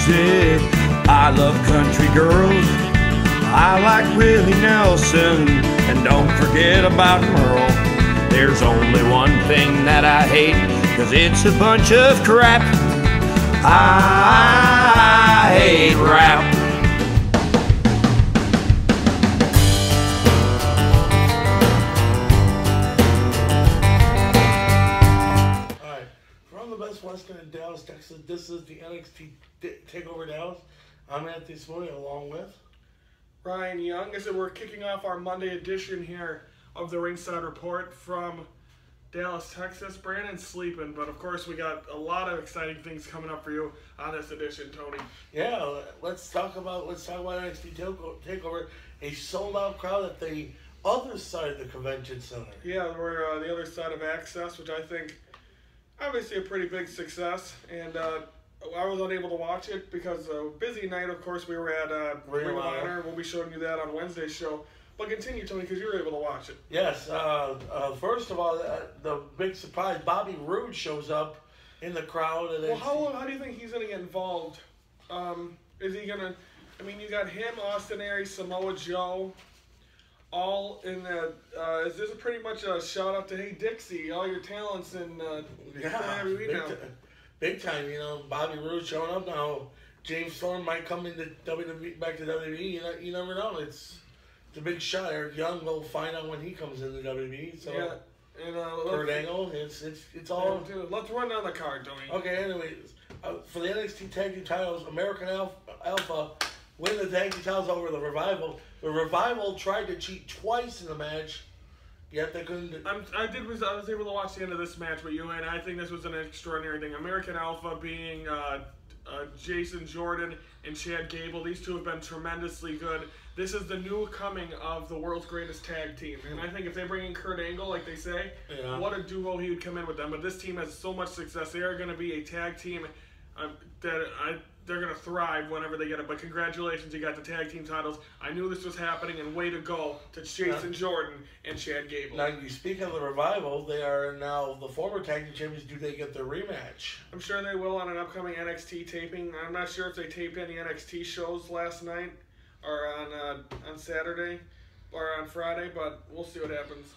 music. I love country girls. I like Willie Nelson. And don't forget about Merle. There's only one thing that I hate, 'cause it's a bunch of crap. I hate rap. Western in Dallas, Texas. This is the NXT Takeover Dallas. I'm Anthony Smoley along with Ryan Young. As we're kicking off our Monday edition here of the Ringside Report from Dallas, Texas. Brandon's sleeping, but of course we got a lot of exciting things coming up for you on this edition, Tony. Yeah, let's talk about NXT Takeover. A sold out crowd at the other side of the convention center. Yeah, we're the other side of Access, which I think obviously a pretty big success, and I was unable to watch it because a busy night. Of course, we were at Ring of Honor. We'll be showing you that on Wednesday's show. But continue, Tony, because you were able to watch it. Yes. First of all, the big surprise: Bobby Roode shows up in the crowd. And well, how do you think he's going to get involved? Is he going to? I mean, you got him, Austin Aries, Samoa Joe, all in the. Is this pretty much a shout out to Hey Dixie, all your talents in big time. You know, Bobby Roode showing up now. James Storm might come into WWE, back to WWE. You never know. It's a big shot. Eric Young, we'll find out when he comes into WWE. So yeah, and Kurt Angle, it's all. Yeah, let's run down the card, Tony. Okay. Anyways, for the NXT Tag Team titles, American Alpha win the tag team titles over the Revival. The Revival tried to cheat twice in the match, yet they couldn't. I was able to watch the end of this match with you, and I think this was an extraordinary thing. American Alpha being Jason Jordan and Chad Gable. These two have been tremendously good. This is the new coming of the world's greatest tag team. And I think if they bring in Kurt Angle, like they say, what a duo he would come in with them. But this team has so much success. They are going to be a tag team they're going to thrive whenever they get it. But congratulations, you got the tag team titles. I knew this was happening, and way to go to Jason Jordan and Chad Gable. Now, you speak of the Revival, they are now the former tag team champions. Do they get their rematch? I'm sure they will on an upcoming NXT taping. I'm not sure if they taped any NXT shows last night or on Saturday or on Friday, but we'll see what happens.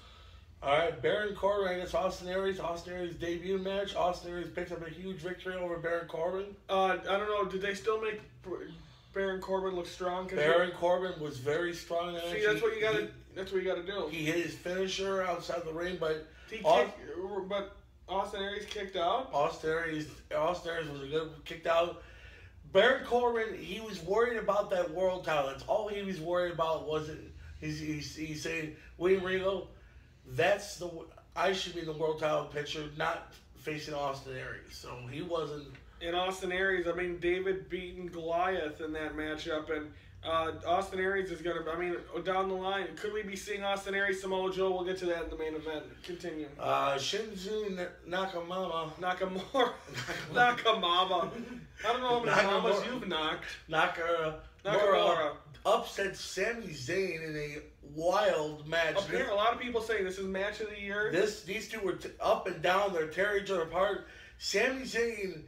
All right, Baron Corbin against Austin Aries. Austin Aries' debut match. Austin Aries picks up a huge victory over Baron Corbin. I don't know. Did they still make Baron Corbin look strong? Baron Corbin was very strong. See, that's what you got to. That's what you got to do. He hit his finisher outside the ring, but but Austin Aries kicked out. Austin Aries was a good kicked out. Baron Corbin, he was worried about that world title. That's all he was worried about. He's saying, William Regal, I should be the world title picture, not facing Austin Aries. So he wasn't. In Austin Aries, I mean, David beating Goliath in that matchup, and Austin Aries is going to, I mean, down the line, could we be seeing Austin Aries, Samoa Joe? We'll get to that in the main event. Continue. Shinzu Nakamura. Nakamura. I don't know how many mamas you've knocked. Nakamura upset Sami Zayn in a wild match. Apparently, a lot of people saying this is match of the year. These two were up and down. They're tearing each other apart. Sami Zayn,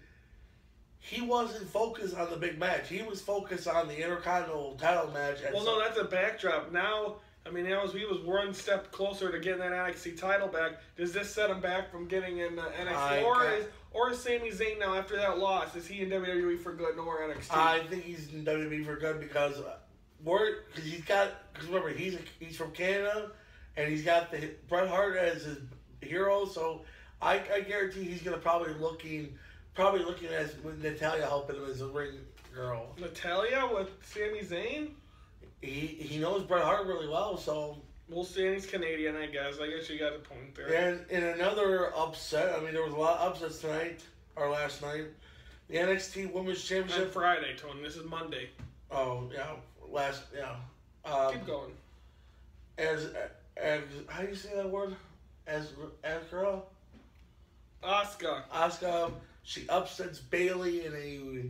he wasn't focused on the big match. He was focused on the Intercontinental title match. Well, no, that's a backdrop. Now, I mean, he was one step closer to getting that NXT title back. Does this set him back from getting in NXT? Or is Sami Zayn now, after that loss, is he in WWE for good, no more NXT? I think he's in WWE for good because remember, he's from Canada, and he's got the Bret Hart as his hero, so I guarantee he's going to probably looking as with Natalya helping him as a ring girl. Natalya with Sami Zayn? He knows Bret Hart really well, so we'll see. And he's Canadian, I guess. I guess you got a point there. And in another upset, I mean, there was a lot of upsets tonight or last night. The NXT Women's Championship. On Friday, Tony. This is Monday. Oh yeah, keep going. As how do you say that word? As girl. Asuka. She upsets Bayley in a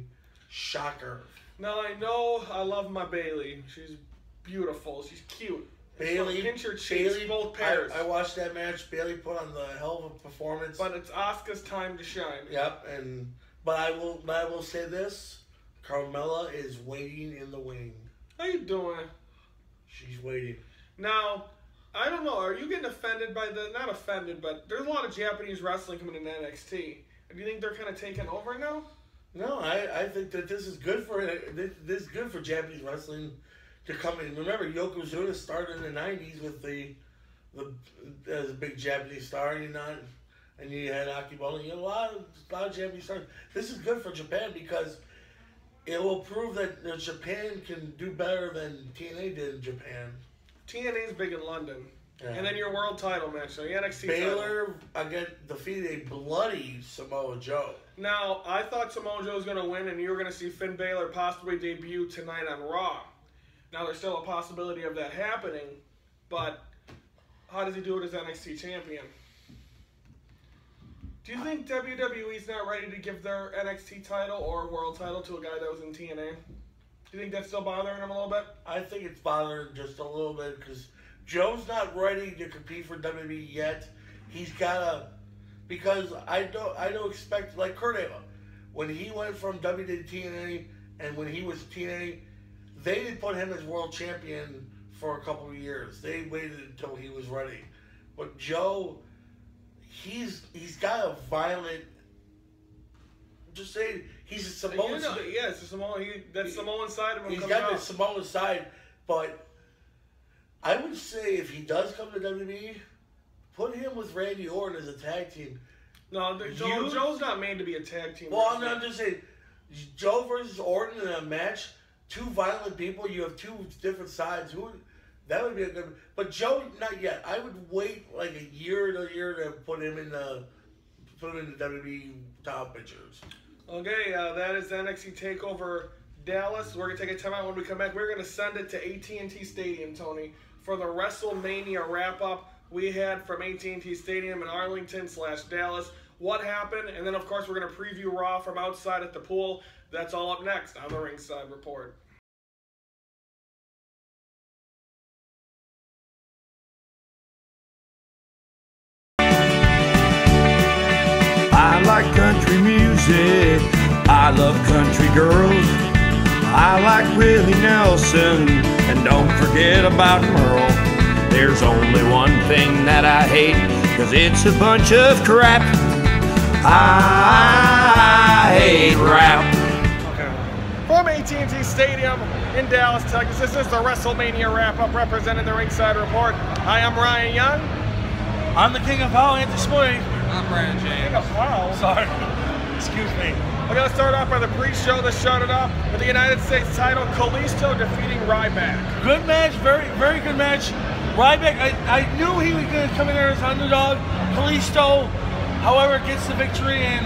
shocker. Now I know I love my Bayley. She's beautiful. She's cute. Bayley, pinch her cheeks, both pairs. I watched that match. Bayley put on the hell of a performance. But it's Asuka's time to shine. Yep, but I will say this: Carmella is waiting in the wing. How you doing? She's waiting. Now, I don't know. Are you getting offended by the? Not offended, but there's a lot of Japanese wrestling coming in NXT. Do you think they're kind of taking over now? No, I think that this is good for Japanese wrestling to come in. Remember, Yokozuna started in the '90s with as a big Japanese star, and you had Akibona. You had a lot of Japanese stars. This is good for Japan because it will prove that Japan can do better than TNA did in Japan. TNA's big in London. Yeah. And then your world title match, so your NXT Baylor again defeated a bloody Samoa Joe. Now, I thought Samoa Joe was going to win, and you were going to see Finn Balor possibly debut tonight on Raw. Now, there's still a possibility of that happening, but how does he do it as NXT champion? Do you think WWE's not ready to give their NXT title or world title to a guy that was in TNA? Do you think that's still bothering him a little bit? I think it's bothering just a little bit because Joe's not ready to compete for WWE yet. He's gotta, because I don't expect, like Kurt Angle, when he went from WWE to TNA and when he was TNA, they didn't put him as world champion for a couple of years. They waited until he was ready. But Joe, he's got a violent. Just say he's a Samoan. Yeah, it's a Samoan. That Samoan side of him. He's got the Samoan side, but I would say if he does come to WWE, put him with Randy Orton as a tag team. No, Joe's not made to be a tag team. Well, I'm just saying, Joe versus Orton in a match, two violent people. You have two different sides. That would be a good. But Joe, not yet. I would wait like a year to put him in the WWE top pictures. Okay, that is NXT Takeover Dallas. We're gonna take a time out. When we come back, we're gonna send it to AT&T Stadium, Tony, for the WrestleMania wrap-up we had from AT&T Stadium in Arlington/Dallas. What happened, and then of course we're gonna preview Raw from outside at the pool. That's all up next on the Ringside Report. I like country music, I love country girls, I like Willie Nelson, and don't forget about Merle. There's only one thing that I hate, 'cause it's a bunch of crap. I hate rap. Okay. From AT&T Stadium in Dallas, Texas, this is the WrestleMania wrap-up representing the Ringside Report. I am Ryan Young. I'm the King of Power, Anthony Spoy. I'm Brian James. Wow. Sorry. Excuse me. We're going to start off by the pre-show that started off with the United States title, Kalisto defeating Ryback. Good match, very, very good match. Ryback, I knew he was going to come in there as underdog. Kalisto, however, gets the victory, and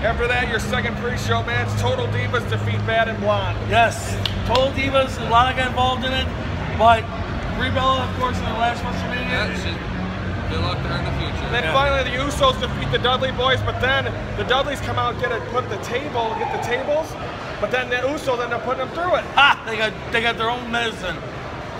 after that, your second pre-show match, Total Divas defeat Bad and Blonde. yes, Total Divas, a lot got involved in it, but Brie Bella, of course, in the last WrestleMania. Good luck to her in the future. And then finally, the Usos defeat the Dudley Boys, but then the Dudleys come out and get the tables, but then the Usos end up putting them through it. Ha! They got their own medicine.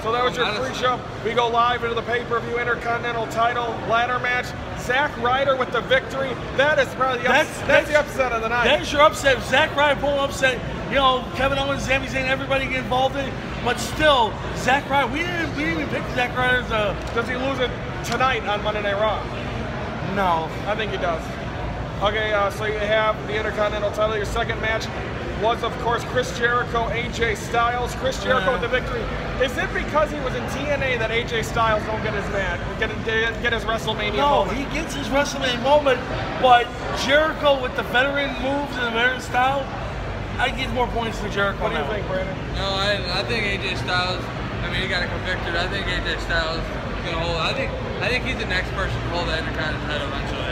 So that was your pre-show. We go live into the pay-per-view Intercontinental title ladder match. Zack Ryder with the victory. That is probably that's the upset of the night. That's your upset. Zack Ryder pulling upset. You know, Kevin Owens, Sami Zayn, everybody get involved in it. But still, Zack Ryder, we didn't even pick Zack Ryder as a... Does he lose it tonight on Monday Night Raw? No. I think he does. Okay, so you have the Intercontinental title. Your second match was, of course, Chris Jericho, AJ Styles. Chris Jericho with the victory. Is it because he was in TNA that AJ Styles don't get his match, get his WrestleMania moment? No, he gets his WrestleMania moment, but Jericho with the veteran moves and the veteran style, I give more points to Jericho. What do you think, Brandon? No, I think AJ Styles, I mean, he got a convicted. I think AJ Styles is going to hold it. I think he's the next person to hold the Intercontinental title eventually.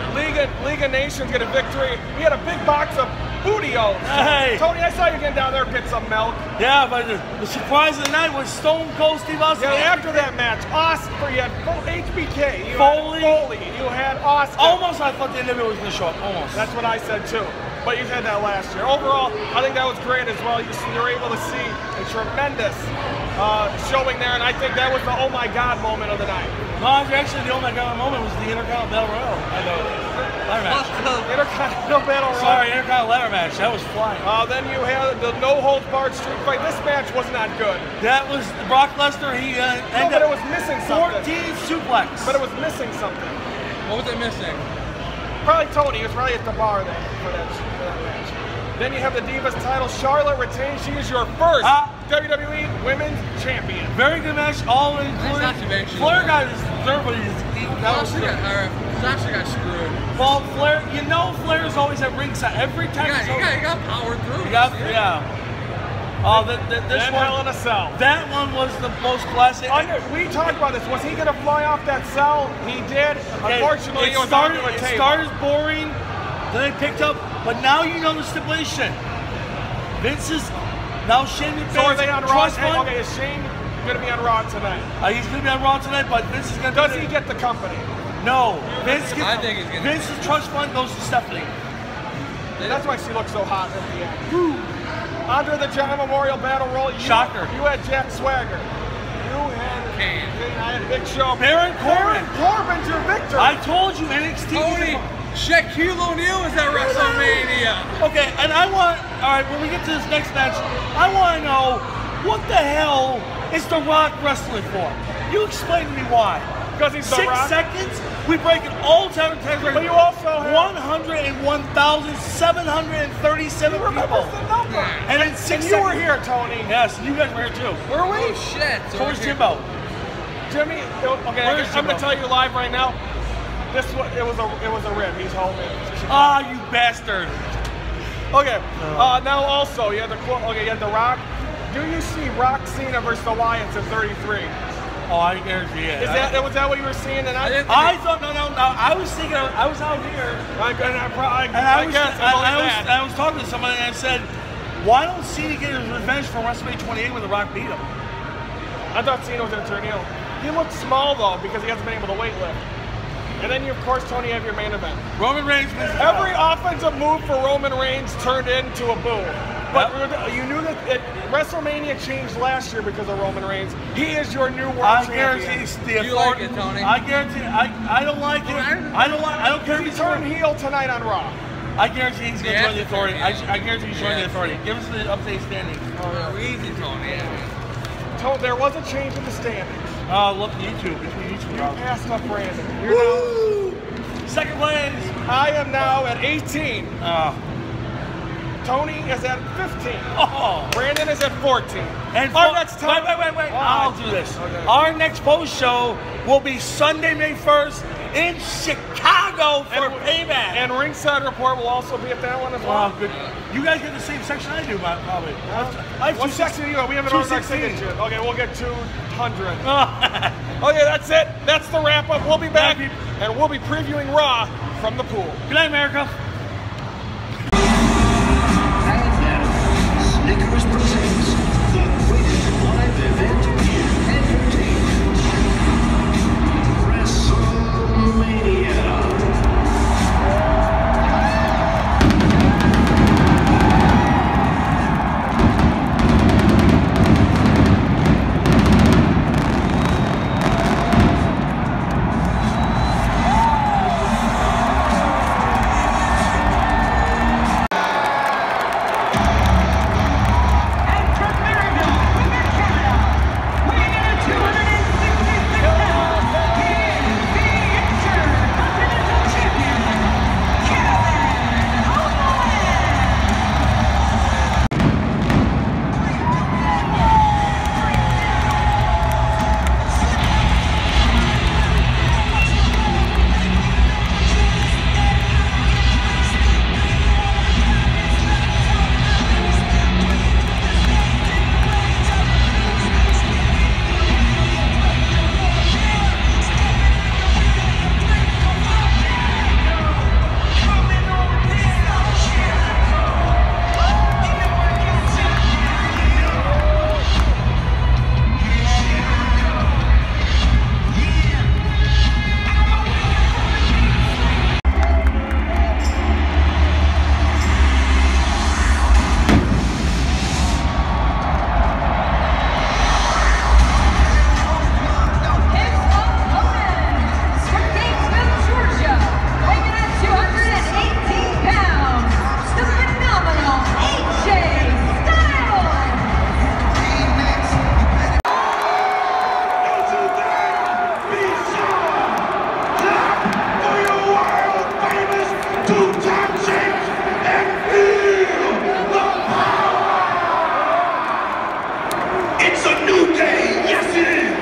League of Nations get a victory. We had a big box of Booty-O's. Hey. Tony, I saw you getting down there get some milk. Yeah, but the surprise of the night was Stone Cold Steve Austin. Yeah, after that match, Austin, you had HBK. You Foley. Had Foley. You had Austin. Almost, I thought the end of it was going to show up. Almost. That's what I said too. But you had that last year. Overall, I think that was great as well. You're able to see a tremendous showing there, and I think that was the oh my god moment of the night. No, actually, the only moment was the Intercontinental Battle Royal. Ladder match. Intercontinental Battle Royal. Sorry, Intercontinental Ladder match. That was flying. Then you had the no-holds-barred street fight. This match was not good. That was Brock Lesnar. He no, but it was missing something. 14 suplex. But it was missing something. What was it missing? Probably Tony. He was probably at the bar then for that match. Then you have the Divas title. Charlotte retains. She is your first WWE Women's Champion. Very good match, all including. Flair got his third, but Sasha got screwed. Well, Flair, you know Flair's always at ringside. Every time he got powered through. This one, Hell in a Cell. That one was the most classic. We talked about this. Was he going to fly off that cell? He did. Unfortunately, it started boring. Then they picked up, but now you know the stipulation. Vince is now Shane McMahon. So are they on Raw? Okay, is Shane going to be on Raw tonight? He's going to be on Raw tonight, but Vince is going to. Does he get the company? No. Vince gets. I think he's going to. Vince's trust fund goes to Stephanie. That's why she looks so hot at the end. Under the John Memorial Battle Royal, Shocker. You had Jack Swagger. You had Kane. I had Big Show. Baron Corbin. Corbin's your victor. I told you NXT. Tony. Shaquille O'Neal is at WrestleMania. Okay, and I want, all right, when we get to this next match, I want to know what the hell is The Rock wrestling for? You explain to me why. Because he's The Rock. 6 seconds, we break an all-time record. But you also have 101,737 people. The number. And in 6 seconds. You were here, Tony. Yes, you guys were here too. Were we? Oh shit. So where's Jimbo? Jimmy, okay, I'm going to tell you live right now. It was a rib. He's home. You bastard. Okay. Now also you had the Rock. Do you see Rock Cena versus the Wyatts at 33? Oh, I guarantee it. Was that what you were seeing? And I thought no. I was thinking. I was out here. I was talking to somebody and I said, why don't Cena get his revenge from WrestleMania 28 when The Rock beat him? I thought Cena was going to turn heel. He looked small though because he hasn't been able to weight lift. And then you, of course, Tony, have your main event. Roman Reigns. Every offensive move for Roman Reigns turned into a boo. But you knew that WrestleMania changed last year because of Roman Reigns. He is your new world champion. Do you like it, Tony? I guarantee. I don't like it. I don't care if he turned heel tonight on Raw. I guarantee he's going to join the Authority. I guarantee he's joining the Authority. Give us the update standing. Easy, Tony. There was a change in the standings. Look, YouTube. Between YouTube. You passed up Brandon. Woo! Second place. I am now at 18. Tony is at 15. Brandon is at 14. And our next time. Wait. I'll do this. Okay. Our next post show will be Sunday, May 1st in Chicago for Payback. And Ringside Report will also be at that one as well. Good. You guys get the same section I do, probably. What section do you got? We haven't ordered our signature. Okay, we'll get 200. Okay, that's it. That's the wrap up. We'll be back and we'll be previewing Raw from the pool. Good night, America. Snickers presents the greatest live event in entertainment. WrestleMania. to touch it and feel the power. It's a new day, yes it is.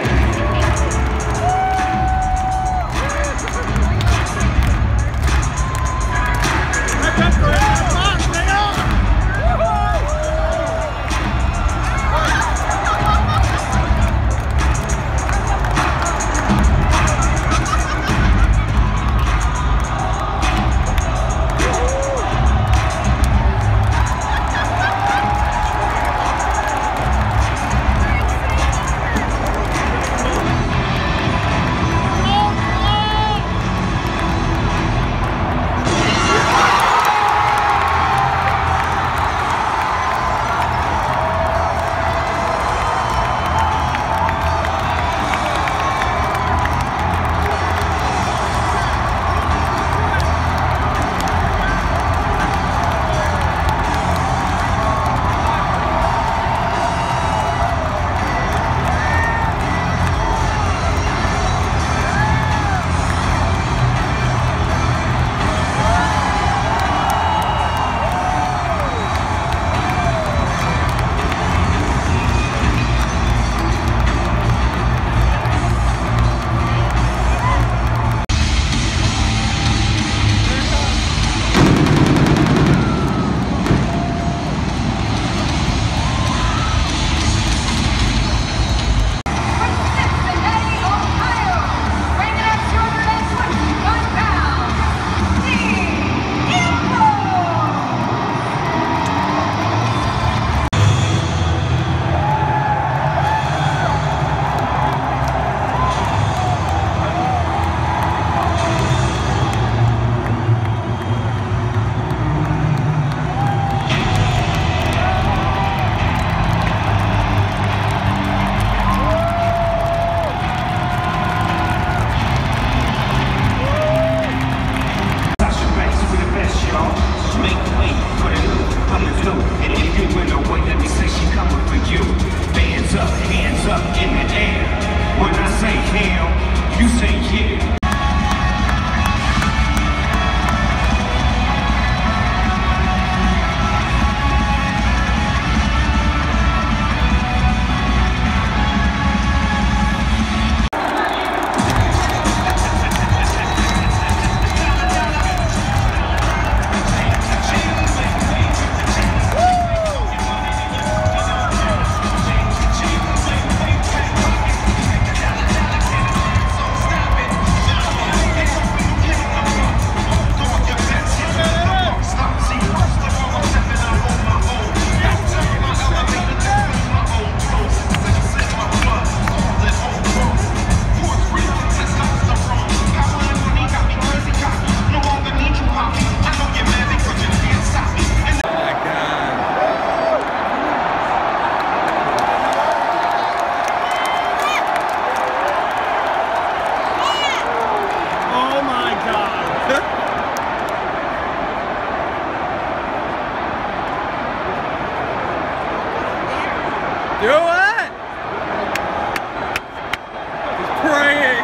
Do it! He's praying.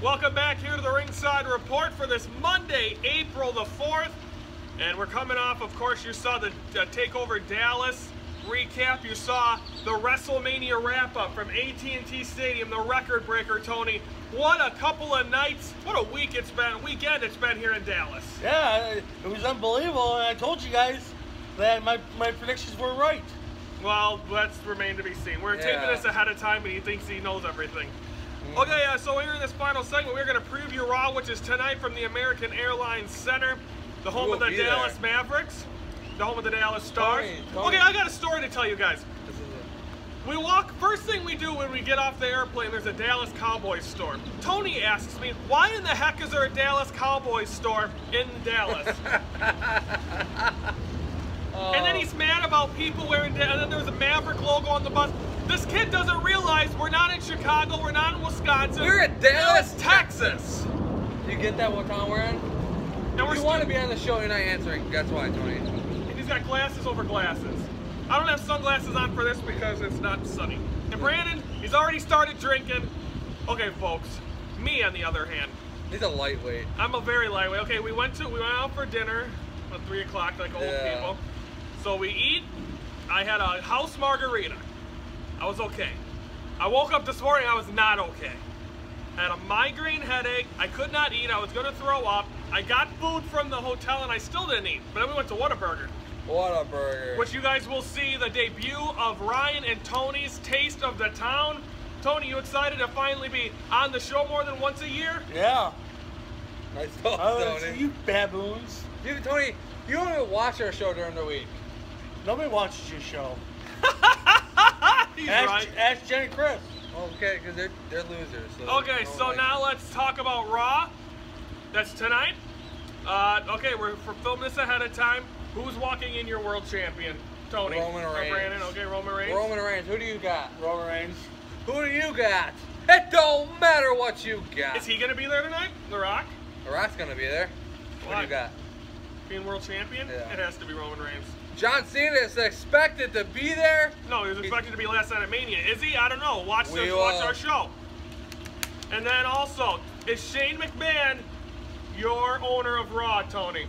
Welcome back here to the Ringside Report for this Monday, April the 4th. And we're coming off, of course, you saw the Takeover Dallas recap. You saw the WrestleMania wrap-up from AT&T Stadium, the record breaker, Tony. What a couple of nights, what a weekend it's been here in Dallas. Yeah, it was unbelievable, and I told you guys that my predictions were right. Well, let's remain to be seen. We're taping this ahead of time, and he thinks he knows everything. Okay, so here in this final segment, we're going to preview Raw, which is tonight from the American Airlines Center, the home of the Dallas Mavericks, the home of the Dallas Stars. Tony. Okay, I got a story to tell you guys. We walk, first thing we do when we get off the airplane, there's a Dallas Cowboys store. Tony asks me, why in the heck is there a Dallas Cowboys store in Dallas? And then he's mad about people wearing, and then there's a Maverick logo on the bus. This kid doesn't realize we're not in Chicago, we're not in Wisconsin. We're in Dallas, Texas. You get that what Tom wearing? And You want to be on the show, you're not answering. That's why, Tony. And he's got glasses over glasses. I don't have sunglasses on for this because it's not sunny. And Brandon, he's already started drinking. Okay, folks. Me, on the other hand. He's a lightweight. I'm a very lightweight. Okay, we went out for dinner at 3 o'clock like old people. So we eat. I had a house margarita. I was okay. I woke up this morning, I was not okay. I had a migraine headache. I could not eat. I was going to throw up. I got food from the hotel and I still didn't eat. But then we went to Whataburger. Whataburger. Which you guys will see the debut of Ryan and Tony's Taste of the Town. Tony, you excited to finally be on the show more than once a year? Yeah. Nice talk, Tony. You baboons. Tony, you don't even watch our show during the week. Nobody watches your show. He's right. Ask Jenny Chris. Okay, because they're losers. So Okay, so now let's talk about Raw. That's tonight. Okay, we're filming this ahead of time. Who's walking in your world champion? Tony. Roman Reigns. Brandon. Okay, Roman Reigns. Roman Reigns. Who do you got? Roman Reigns. Who do you got? It don't matter what you got. Is he going to be there tonight? The Rock? The Rock's gonna be there. What do you got? Being world champion? Yeah. It has to be Roman Reigns. John Cena is expected to be there. No, he was expected to be last night at Mania. Is he? I don't know. Watch our show. And then also, is Shane McMahon your owner of Raw, Tony?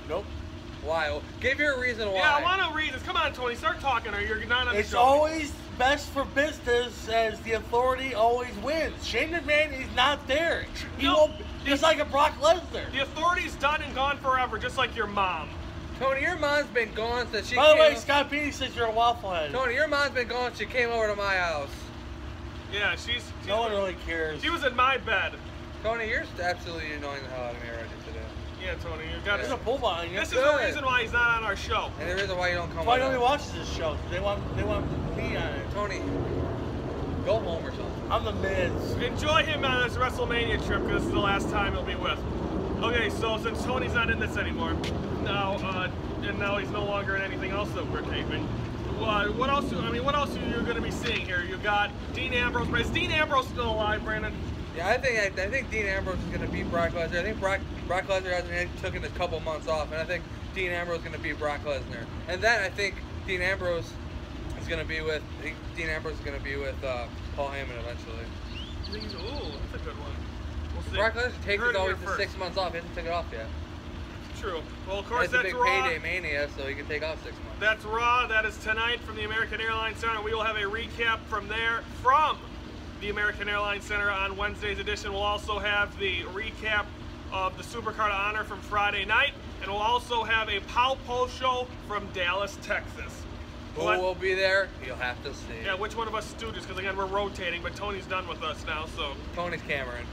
Nope. Why? Give your reason why. Yeah, I want to read this. Come on, Tony, start talking or you're not on the show. It's always best for business as the authority always wins. Shane McMahon is not there. He's like a Brock Lesnar. The authority's done and gone forever, just like your mom. Tony, your mom's been gone since she By the way, came. Scott Beatty says you're a waffle head. Tony, your mom's been gone since she came over to my house. Yeah, she's no one really cares. She was in my bed. Tony, you're absolutely annoying the hell out of me already today. Yeah, Tony, you got There's a bull behind you. This is the reason why he's not on our show. And the reason why you don't come. Why nobody watches this show? They want me on it. Tony, go home or something. I'm the Miz. Enjoy him on this WrestleMania trip because this is the last time he'll be with. Okay, so since Tony's not in this anymore, now he's no longer in anything else that we're taping. What else? I mean, what else are you going to be seeing here? You got Dean Ambrose. Is Dean Ambrose still alive, Brandon? Yeah, I think Dean Ambrose is going to beat Brock Lesnar. I think Brock Lesnar hasn't taken a couple months off, and I think Dean Ambrose is going to beat Brock Lesnar. And then I think Dean Ambrose is going to be with Paul Heyman eventually. Ooh, that's a good one. We'll see. Brock Lesnar takes always the 6 months off. He hasn't taken it off yet. True. Well, of course, it's a that's big Raw. payday mania, so he can take off 6 months. That's Raw. That is tonight from the American Airlines Center. We will have a recap from the American Airlines Center on Wednesday's edition. We'll also have the recap of the Supercard of Honor from Friday night, and we'll also have a Pow Post show from Dallas, Texas. Who will be there? You'll have to see. Yeah, which one of us stooges? Because again, we're rotating, but Tony's done with us now, so. Tony's Cameron.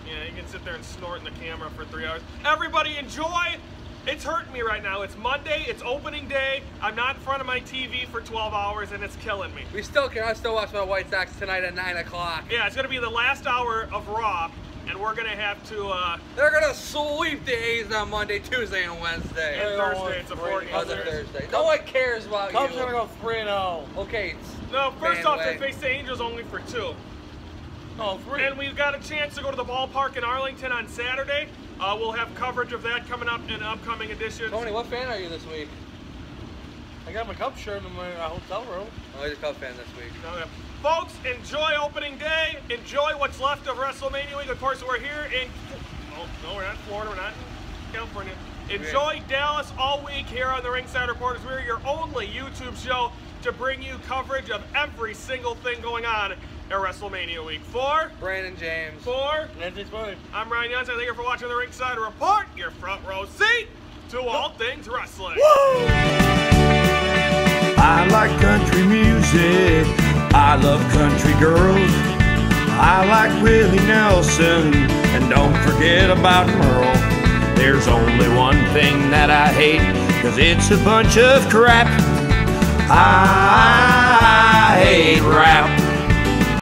Yeah, you can sit there and snort in the camera for 3 hours. Everybody enjoy! It's hurting me right now. It's Monday, it's opening day. I'm not in front of my TV for 12 hours and it's killing me. I still watch my White Sox tonight at 9 o'clock. Yeah, it's gonna be the last hour of Raw, and we're gonna have to, they're gonna sweep the A's on Monday, Tuesday, and Wednesday. And Thursday, it's a 4-game Other Thursday. No one cares about Cubs you. are gonna go 3-0. Okay. No, first off, they face the Angels only for 2. No, 3. And we've got a chance to go to the ballpark in Arlington on Saturday. We'll have coverage of that coming up in an upcoming edition. Tony, what fan are you this week? I got my Cubs shirt in my hotel room. Oh, he's a Cubs fan this week. Okay. Folks, enjoy opening day. Enjoy what's left of WrestleMania week. Of course, we're here in... Oh, no, we're not in Florida. We're not in California. Enjoy Dallas all week here on the Ringside Report. We're your only YouTube show to bring you coverage of every single thing going on at WrestleMania week. For Brandon James. For Nancy's funny. I'm Ryan Younts. Thank you for watching the Ringside Report. Your front row seat to all things wrestling. Woo! I like country music. I love country girls. I like Willie Nelson. And don't forget about Merle. There's only one thing that I hate, 'cause it's a bunch of crap. I hate rap.